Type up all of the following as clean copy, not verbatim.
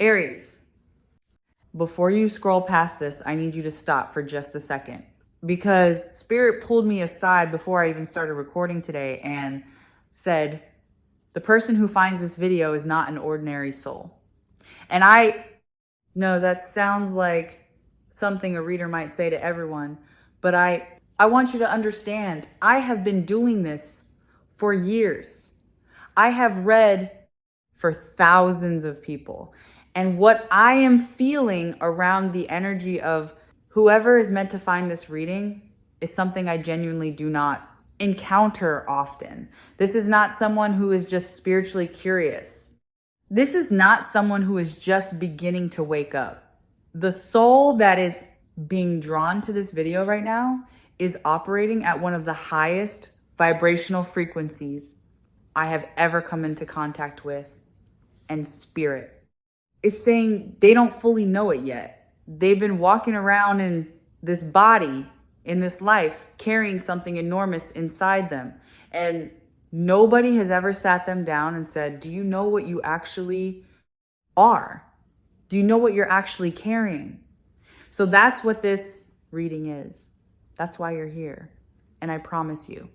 Aries, before you scroll past this, I need you to stop for just a second, because Spirit pulled me aside before I even started recording today and said, the person who finds this video is not an ordinary soul. And I know that sounds like something a reader might say to everyone, but I want you to understand, I have been doing this for years. I have read for thousands of people. And what I am feeling around the energy of whoever is meant to find this reading is something I genuinely do not encounter often. This is not someone who is just spiritually curious. This is not someone who is just beginning to wake up. The soul that is being drawn to this video right now is operating at one of the highest vibrational frequencies I have ever come into contact with. And Spirit is saying they don't fully know it yet. They've been walking around in this body, in this life, carrying something enormous inside them. And nobody has ever sat them down and said, do you know what you actually are? Do you know what you're actually carrying? So that's what this reading is. That's why you're here. And I promise you,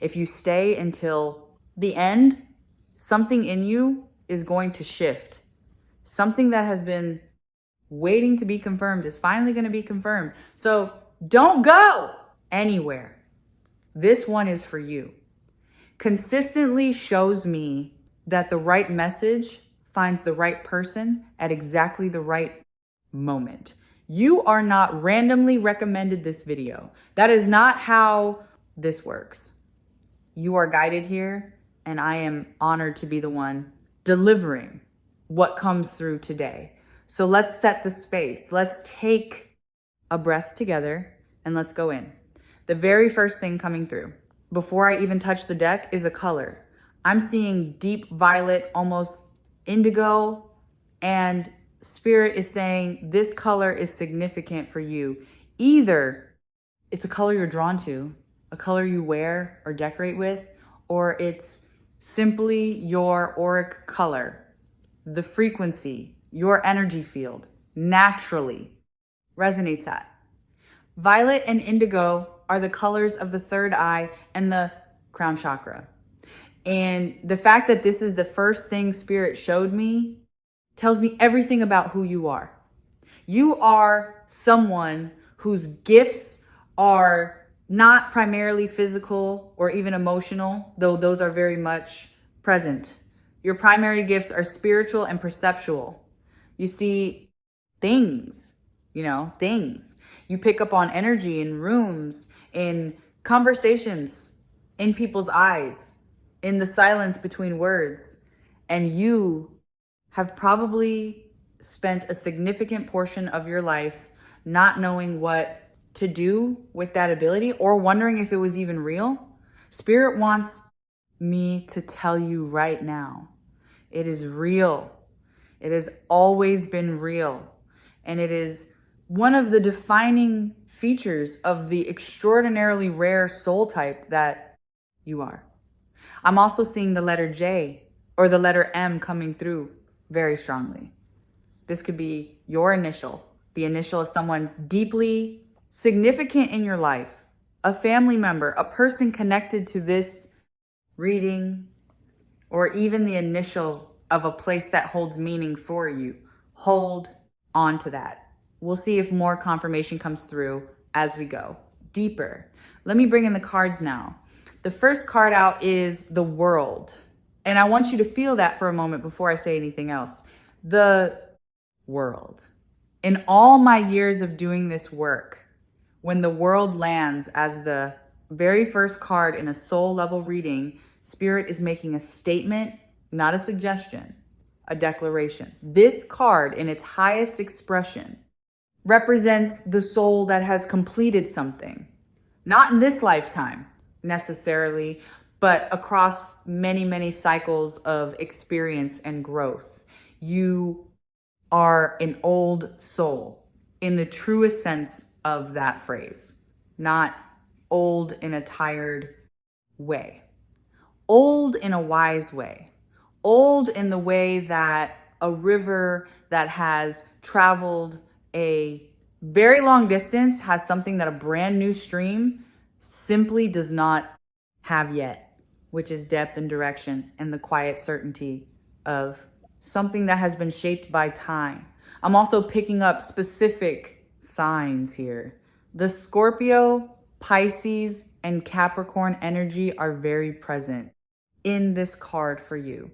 if you stay until the end, something in you is going to shift. Something that has been waiting to be confirmed is finally going to be confirmed. So don't go anywhere. This one is for you. Consistently shows me that the right message finds the right person at exactly the right moment. You are not randomly recommended this video. That is not how this works. You are guided here, and I am honored to be the one delivering what comes through today. So let's set the space. Let's take a breath together and let's go in. The very first thing coming through, before I even touch the deck, is a color. I'm seeing deep violet, almost indigo, and Spirit is saying this color is significant for you. Either it's a color you're drawn to, a color you wear or decorate with, or it's simply your auric color, the frequency, your energy field naturally resonates at. Violet and indigo are the colors of the third eye and the crown chakra. And the fact that this is the first thing Spirit showed me tells me everything about who you are. You are someone whose gifts are not primarily physical or even emotional, though those are very much present. Your primary gifts are spiritual and perceptual. You see things, things. You pick up on energy in rooms, in conversations, in people's eyes, in the silence between words. And you have probably spent a significant portion of your life not knowing what to do with that ability or wondering if it was even real. Spirit wants me to tell you right now, it is real. It has always been real. And it is one of the defining features of the extraordinarily rare soul type that you are. I'm also seeing the letter J or the letter M coming through very strongly. This could be your initial, the initial of someone deeply significant in your life, a family member, a person connected to this reading, or even the initial of a place that holds meaning for you. Hold on to that. We'll see if more confirmation comes through as we go deeper. Let me bring in the cards now. The first card out is the World. And I want you to feel that for a moment before I say anything else. The World. In all my years of doing this work, when the World lands as the very first card in a soul level reading, Spirit is making a statement, not a suggestion, a declaration. This card in its highest expression represents the soul that has completed something. Not in this lifetime necessarily, but across many, many cycles of experience and growth. You are an old soul in the truest sense of that phrase, not old in a tired way. Old in a wise way. Old in the way that a river that has traveled a very long distance, has something that a brand new stream simply does not have yet, which is depth and direction and the quiet certainty of something that has been shaped by time. I'm also picking up specific signs here. The Scorpio, Pisces, and Capricorn energy are very present in this card for you.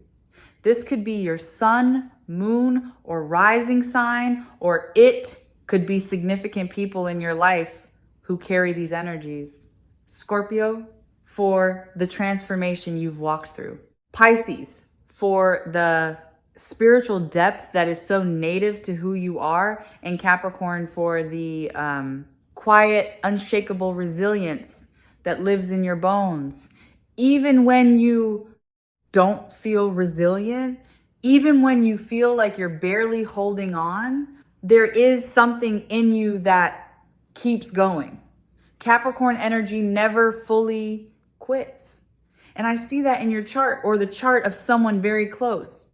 This could be your sun, moon, or rising sign, or it could be significant people in your life who carry these energies. Scorpio, for the transformation you've walked through. Pisces, for the spiritual depth that is so native to who you are. And Capricorn, for the quiet, unshakable resilience that lives in your bones. Even when you don't feel resilient, even when you feel like you're barely holding on, there is something in you that keeps going. Capricorn energy never fully quits. And I see that in your chart, or the chart of someone very close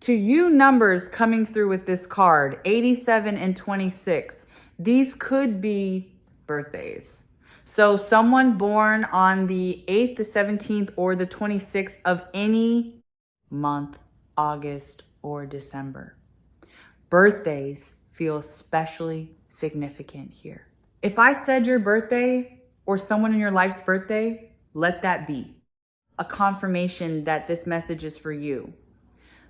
to you. Numbers coming through with this card, 87 and 26. These could be birthdays. So someone born on the 8th, the 17th, or the 26th of any month, August or December. Birthdays feel especially significant here. If I said your birthday or someone in your life's birthday, let that be a confirmation that this message is for you.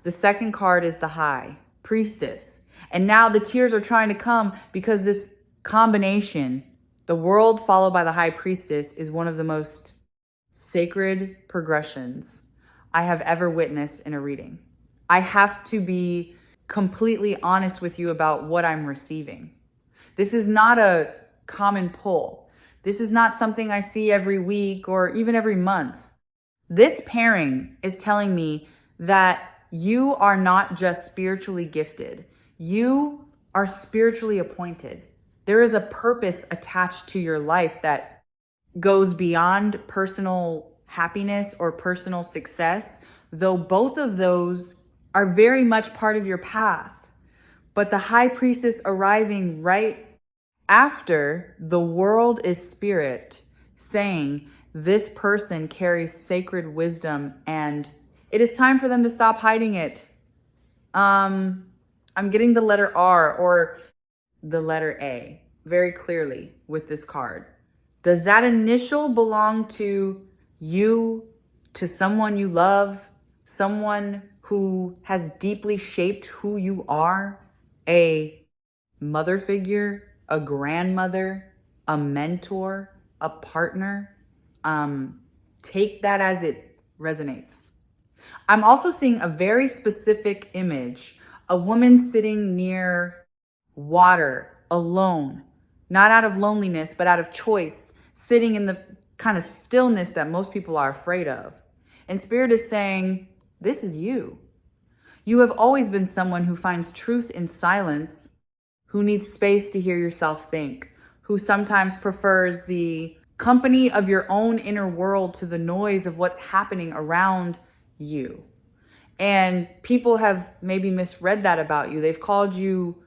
The second card is the High Priestess. And now the tears are trying to come because this combination, the World followed by the High Priestess, is one of the most sacred progressions I have ever witnessed in a reading. I have to be completely honest with you about what I'm receiving. This is not a common pull. This is not something I see every week or even every month. This pairing is telling me that you are not just spiritually gifted. You are spiritually appointed. There is a purpose attached to your life that goes beyond personal happiness or personal success, though both of those are very much part of your path. But the High Priestess arriving right after the World is spirit, saying this person carries sacred wisdom and it is time for them to stop hiding it. I'm getting the letter R or the letter A very clearly with this card. Does that initial belong to you, to someone you love, someone who has deeply shaped who you are? A mother figure, a grandmother, a mentor, a partner? Take that as it resonates. I'm also seeing a very specific image, a woman sitting near water, alone, not out of loneliness, but out of choice, sitting in the kind of stillness that most people are afraid of. And Spirit is saying, this is you. You have always been someone who finds truth in silence, who needs space to hear yourself think, who sometimes prefers the company of your own inner world to the noise of what's happening around you. And people have maybe misread that about you. They've called you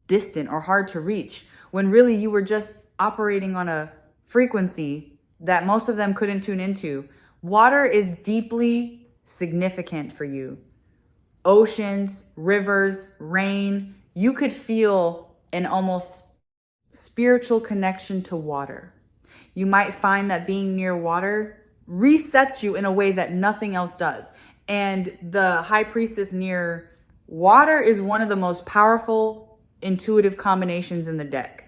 distant or hard to reach, when really you were just operating on a frequency that most of them couldn't tune into. Water is deeply significant for you. Oceans, rivers, rain, you could feel an almost spiritual connection to water. You might find that being near water resets you in a way that nothing else does. And the High Priestess near water is one of the most powerful, intuitive combinations in the deck.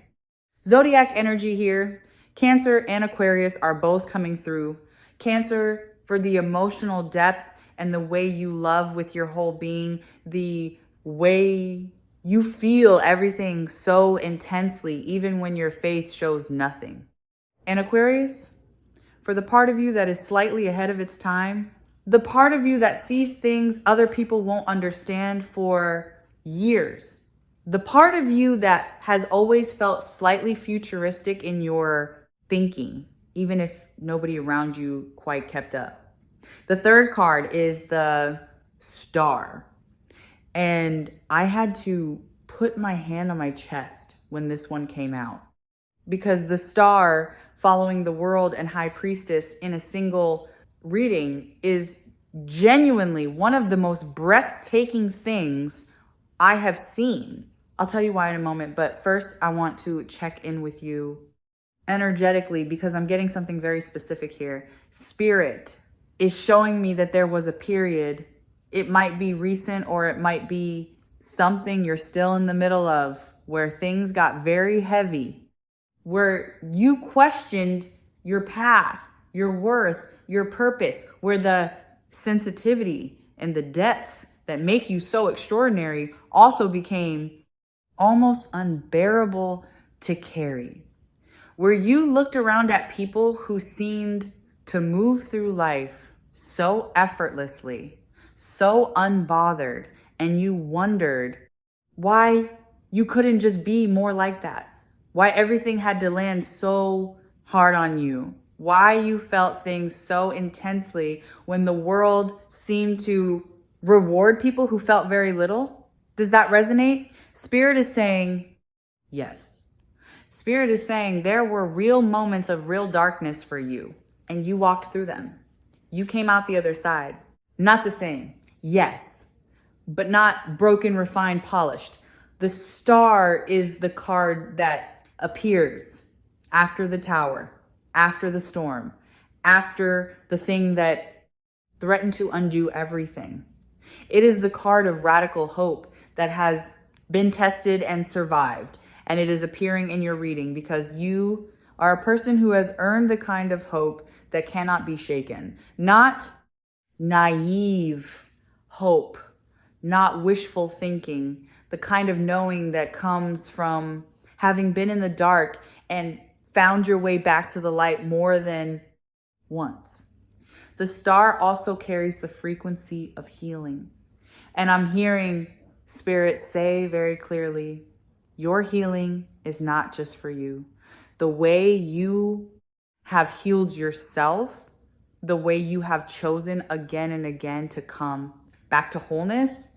Zodiac energy here. Cancer and Aquarius are both coming through. Cancer for the emotional depth and the way you love with your whole being, the way you feel everything so intensely, even when your face shows nothing. And Aquarius, for the part of you that is slightly ahead of its time, the part of you that sees things other people won't understand for years, the part of you that has always felt slightly futuristic in your thinking, even if nobody around you quite kept up. The third card is the Star. And I had to put my hand on my chest when this one came out, because the star following the world and high priestess in a single reading is genuinely one of the most breathtaking things I have seen. I'll tell you why in a moment, but first I want to check in with you energetically because I'm getting something very specific here. Spirit is showing me that there was a period. It might be recent or it might be something you're still in the middle of where things got very heavy, where you questioned your path, your worth, your purpose, where the sensitivity and the depth that make you so extraordinary also became almost unbearable to carry. Where you looked around at people who seemed to move through life so effortlessly, so unbothered, and you wondered why you couldn't just be more like that, why everything had to land so hard on you, why you felt things so intensely when the world seemed to reward people who felt very little. Does that resonate? Spirit is saying yes. Spirit is saying there were real moments of real darkness for you, and you walked through them. You came out the other side. Not the same, yes, but not broken, refined, polished. The star is the card that appears after the tower, after the storm, after the thing that threatened to undo everything. It is the card of radical hope that has been tested and survived. And it is appearing in your reading because you are a person who has earned the kind of hope that cannot be shaken. Not naive hope, not wishful thinking, the kind of knowing that comes from having been in the dark and found your way back to the light more than once. The star also carries the frequency of healing. And I'm hearing Spirit say very clearly, your healing is not just for you. The way you have healed yourself, the way you have chosen again and again to come back to wholeness,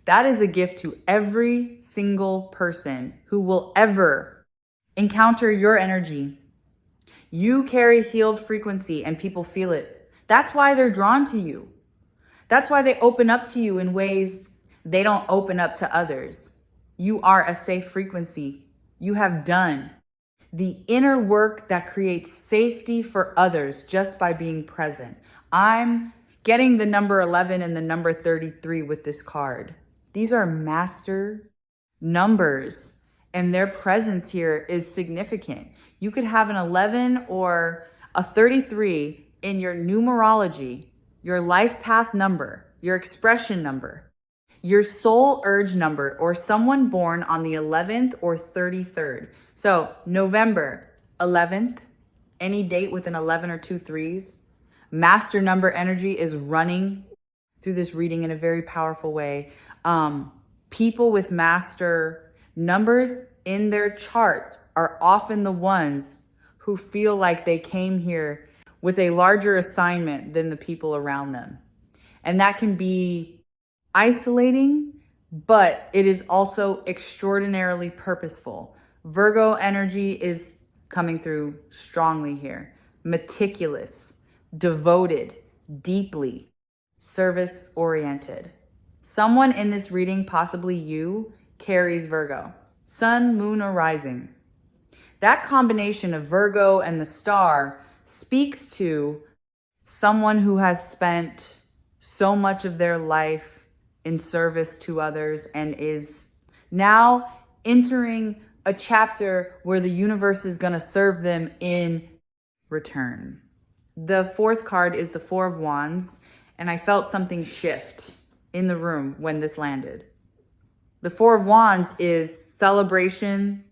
that is a gift to every single person who will ever encounter your energy. You carry healed frequency and people feel it. That's why they're drawn to you. That's why they open up to you in ways they don't open up to others. You are a safe frequency. You have done the inner work that creates safety for others just by being present. I'm getting the number 11 and the number 33 with this card. These are master numbers, and their presence here is significant. You could have an 11 or a 33 in your numerology, your life path number, your expression number, your soul urge number, or someone born on the 11th or 33rd. So November 11th, any date with an 11 or 2 3s, master number energy is running through this reading in a very powerful way. People with master numbers in their charts are often the ones who feel like they came here with a larger assignment than the people around them. And that can be isolating, but it is also extraordinarily purposeful. Virgo energy is coming through strongly here. Meticulous, devoted, deeply service-oriented. Someone in this reading, possibly you, carries Virgo. Sun, moon, or rising. That combination of Virgo and the star speaks to someone who has spent so much of their life in service to others and is now entering a chapter where the universe is going to serve them in return. The fourth card is the Four of Wands, and I felt something shift in the room when this landed. The Four of Wands is celebration,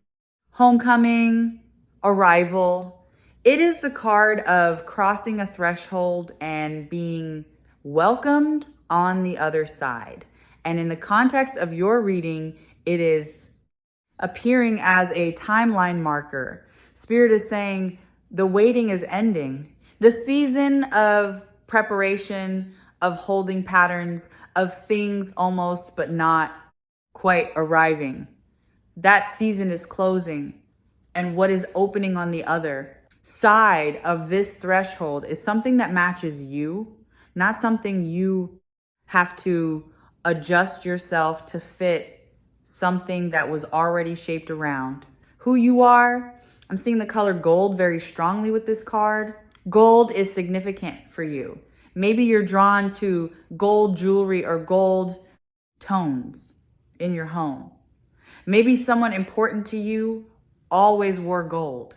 homecoming, arrival. It is the card of crossing a threshold and being welcomed on the other side. And in the context of your reading, it is appearing as a timeline marker. Spirit is saying the waiting is ending. The season of preparation, of holding patterns, of things almost but not quite arriving. That season is closing, and what is opening on the other side of this threshold is something that matches you, not something you have to adjust yourself to fit something that was already shaped around who you are. I'm seeing the color gold very strongly with this card. Gold is significant for you. Maybe you're drawn to gold jewelry or gold tones in your home. Maybe someone important to you always wore gold.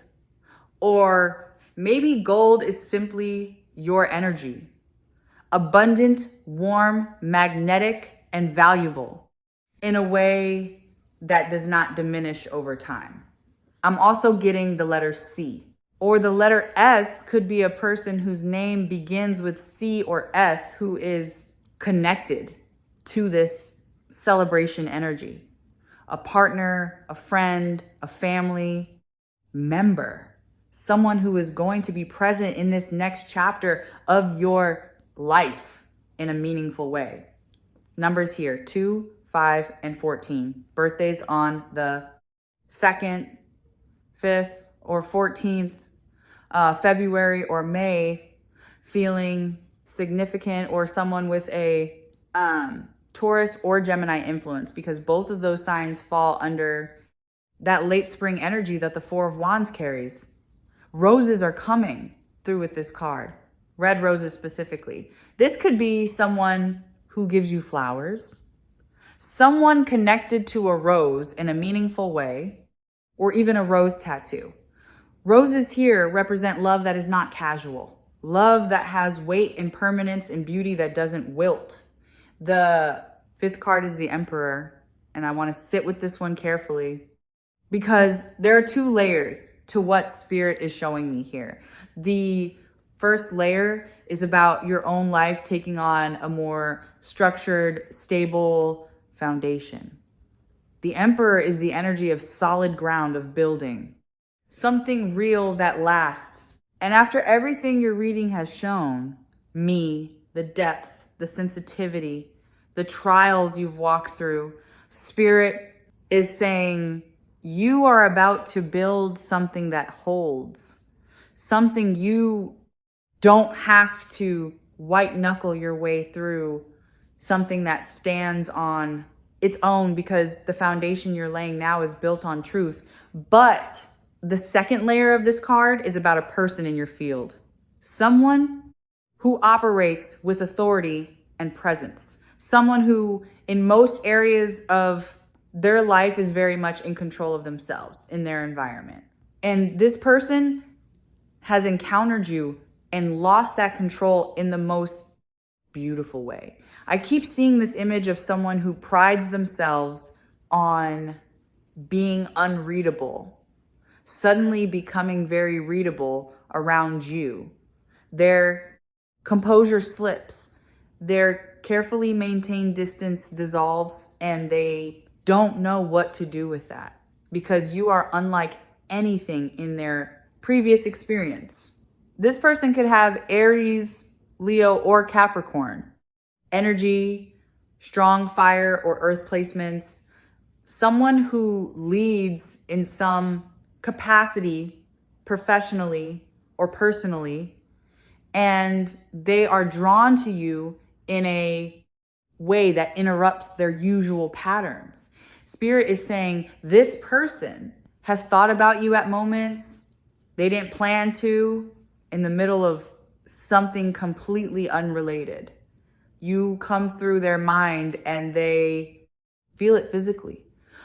Or maybe gold is simply your energy. Abundant, warm, magnetic, and valuable in a way that does not diminish over time. I'm also getting the letter C. Or the letter S could be a person whose name begins with C or S who is connected to this celebration energy. A partner, a friend, a family member, someone who is going to be present in this next chapter of your life in a meaningful way. Numbers here, 2, 5, and 14. Birthdays on the 2nd, 5th, or 14th, February or May, feeling significant, or someone with a Taurus or Gemini influence, because both of those signs fall under that late spring energy that the 4 of Wands carries. Roses are coming through with this card. Red roses specifically. This could be someone who gives you flowers, someone connected to a rose in a meaningful way, or even a rose tattoo. Roses here represent love that is not casual. Love that has weight and permanence and beauty that doesn't wilt. The 5th card is the Emperor, and I want to sit with this one carefully because there are 2 layers to what Spirit is showing me here. The first layer is about your own life taking on a more structured, stable foundation. The Emperor is the energy of solid ground, of building. Something real that lasts. And after everything your reading has shown me, the depth, the sensitivity, the trials you've walked through, Spirit is saying you are about to build something that holds, something you don't have to white knuckle your way through, something that stands on its own because the foundation you're laying now is built on truth. But the second layer of this card is about a person in your field, someone who operates with authority and presence, someone who in most areas of their life is very much in control of themselves in their environment. And this person has encountered you and lost that control in the most beautiful way. I keep seeing this image of someone who prides themselves on being unreadable, suddenly becoming very readable around you. Their composure slips, their carefully maintained distance dissolves, and they don't know what to do with that because you are unlike anything in their previous experience. This person could have Aries, Leo, or Capricorn energy, strong fire or earth placements, someone who leads in some capacity professionally or personally, and they are drawn to you in a way that interrupts their usual patterns. Spirit is saying this person has thought about you at moments they didn't plan to, in the middle of something completely unrelated. You come through their mind and they feel it physically.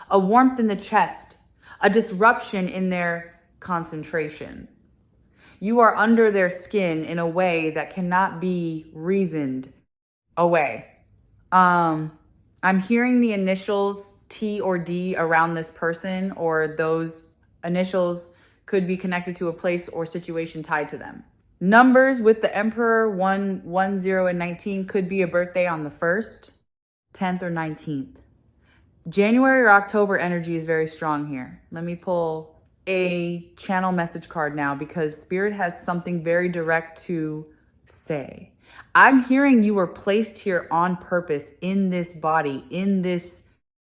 A warmth in the chest, a disruption in their concentration. You are under their skin in a way that cannot be reasoned away. I'm hearing the initials T or D around this person, or those initials could be connected to a place or situation tied to them. Numbers with the Emperor, 1, 0, and 19 could be a birthday on the 1st, 10th, or 19th. January or October energy is very strong here. Let me pull a channel message card now because Spirit has something very direct to say. I'm hearing you were placed here on purpose in this body, in this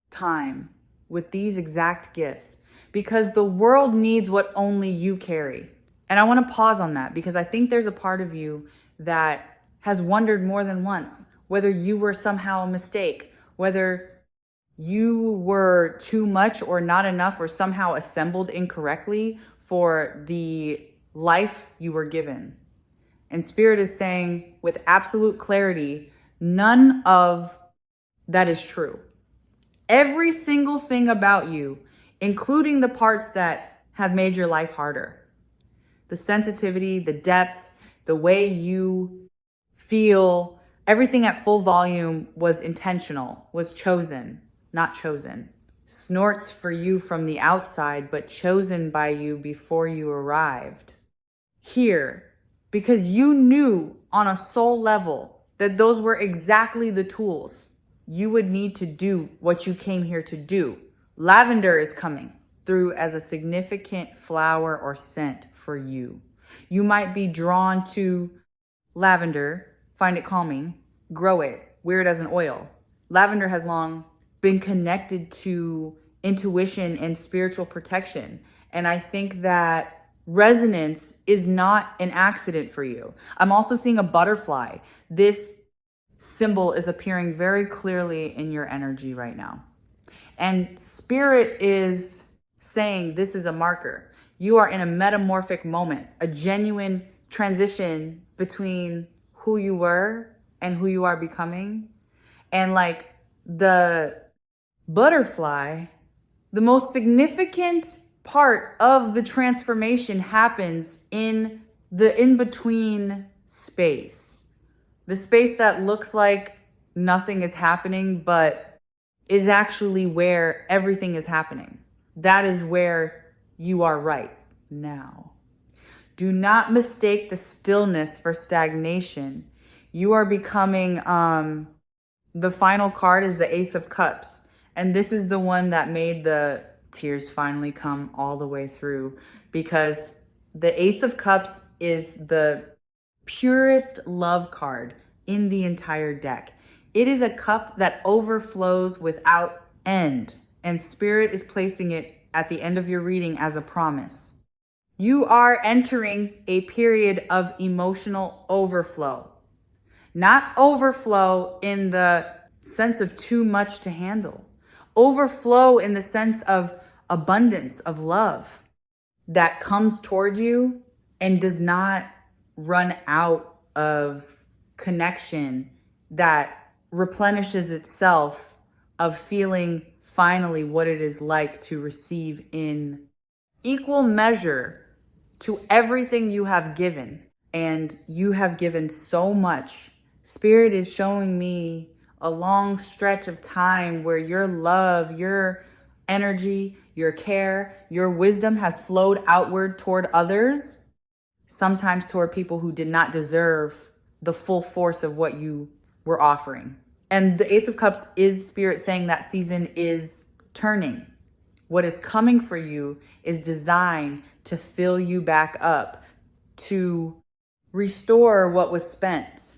time, with these exact gifts, because the world needs what only you carry. And I want to pause on that because I think there's a part of you that has wondered more than once whether you were somehow a mistake, whether you were too much or not enough or somehow assembled incorrectly for the life you were given. And Spirit is saying with absolute clarity, none of that is true. Every single thing about you, including the parts that have made your life harder, the sensitivity, the depth, the way you feel, everything at full volume was intentional, was chosen, not chosen. Snorts for you from the outside, but chosen by you before you arrived here, because you knew on a soul level that those were exactly the tools you would need to do what you came here to do. Lavender is coming through as a significant flower or scent for you. You might be drawn to lavender, find it calming, grow it, wear it as an oil. Lavender has long been connected to intuition and spiritual protection. And I think that resonance is not an accident for you. I'm also seeing a butterfly. This symbol is appearing very clearly in your energy right now. And Spirit is saying this is a marker. You are in a metamorphic moment, a genuine transition between who you were and who you are becoming. And like the butterfly, the most significant part of the transformation happens in the in-between space. The space that looks like nothing is happening, but is actually where everything is happening. That is where you are right now. Do not mistake the stillness for stagnation. You are becoming, the final card is the Ace of Cups. And this is the one that made the tears finally come all the way through, because the Ace of Cups is the purest love card in the entire deck. It is a cup that overflows without end, and Spirit is placing it at the end of your reading as a promise. You are entering a period of emotional overflow. Not overflow in the sense of too much to handle. Overflow in the sense of abundance, of love that comes toward you and does not run out of connection, that replenishes itself of feeling finally what it is like to receive in equal measure to everything you have given. And you have given so much. Spirit is showing me a long stretch of time where your love, your energy, your care, your wisdom has flowed outward toward others, sometimes toward people who did not deserve the full force of what you were offering. And the Ace of Cups is Spirit saying that season is turning. What is coming for you is designed to fill you back up, to restore what was spent,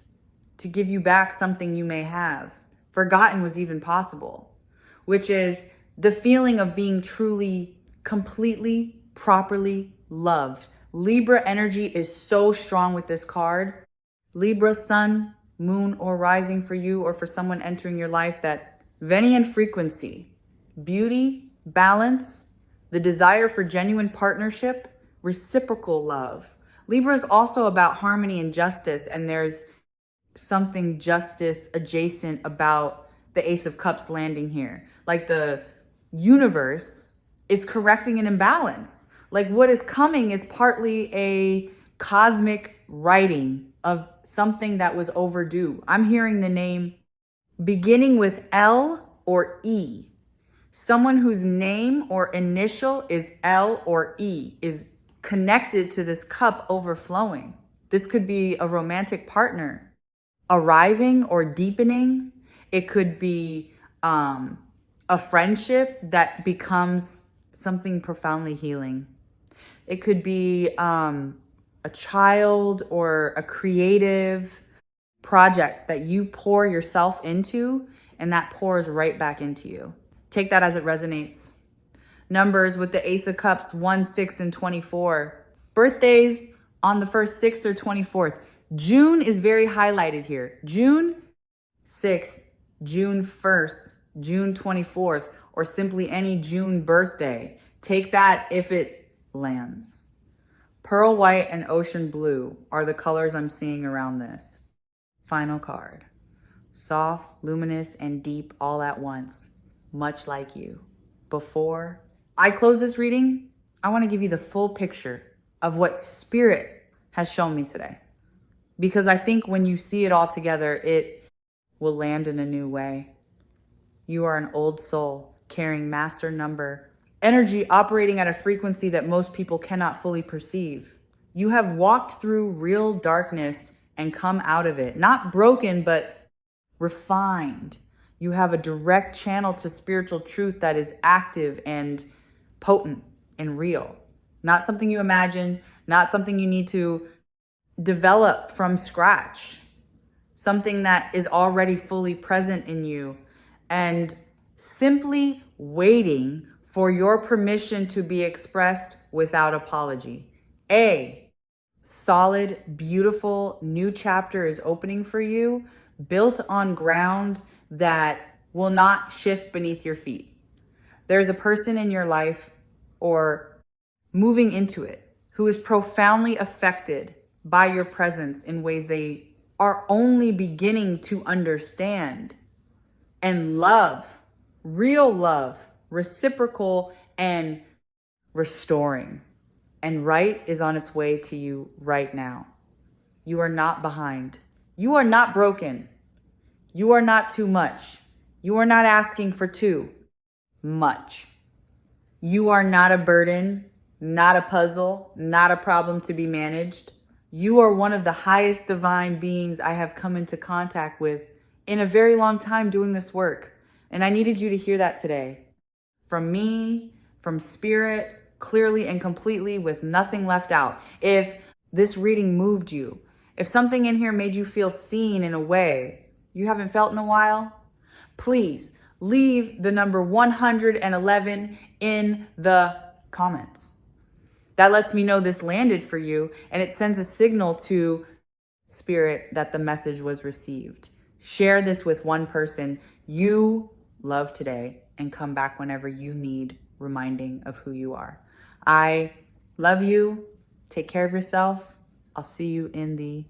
to give you back something you may have forgotten was even possible, which is the feeling of being truly, completely, properly loved. Libra energy is so strong with this card. Libra, sun, moon, or rising for you or for someone entering your life, that Venian frequency, beauty, balance, the desire for genuine partnership, reciprocal love. Libra is also about harmony and justice, and there's something justice adjacent about the Ace of Cups landing here. Like the universe is correcting an imbalance. Like what is coming is partly a cosmic writing of something that was overdue. I'm hearing the name beginning with L or E. Someone whose name or initial is L or E is connected to this cup overflowing. This could be a romantic partner arriving or deepening. It could be a friendship that becomes something profoundly healing. It could be a child or a creative project that you pour yourself into, and that pours right back into you. Take that as it resonates. Numbers with the Ace of Cups, 1, 6, and 24. Birthdays on the 1st, 6th, or 24th. June is very highlighted here. June 6th, June 1st, June 24th, or simply any June birthday. Take that if it lands. Pearl white and ocean blue are the colors I'm seeing around this. Final card. Soft, luminous, and deep all at once, much like you. Before I close this reading, I want to give you the full picture of what Spirit has shown me today. Because I think when you see it all together, it will land in a new way. You are an old soul carrying master number energy, operating at a frequency that most people cannot fully perceive. You have walked through real darkness and come out of it. Not broken, but refined. You have a direct channel to spiritual truth that is active and potent and real. Not something you imagine, not something you need to develop from scratch. Something that is already fully present in you and simply waiting for your permission to be expressed without apology. A solid, beautiful new chapter is opening for you, built on ground that will not shift beneath your feet. There's a person in your life or moving into it who is profoundly affected by your presence in ways they are only beginning to understand. And love, real love, reciprocal and restoring. And right is on its way to you right now. You are not behind. You are not broken. You are not too much. You are not asking for too much. You are not a burden, not a puzzle, not a problem to be managed. You are one of the highest divine beings I have come into contact with in a very long time doing this work. And I needed you to hear that today. From me, from Spirit, clearly and completely with nothing left out. If this reading moved you, if something in here made you feel seen in a way you haven't felt in a while, please leave the number 111 in the comments. That lets me know this landed for you, and it sends a signal to Spirit that the message was received. Share this with one person you love today and come back whenever you need reminding of who you are. I love you. Take care of yourself. I'll see you in the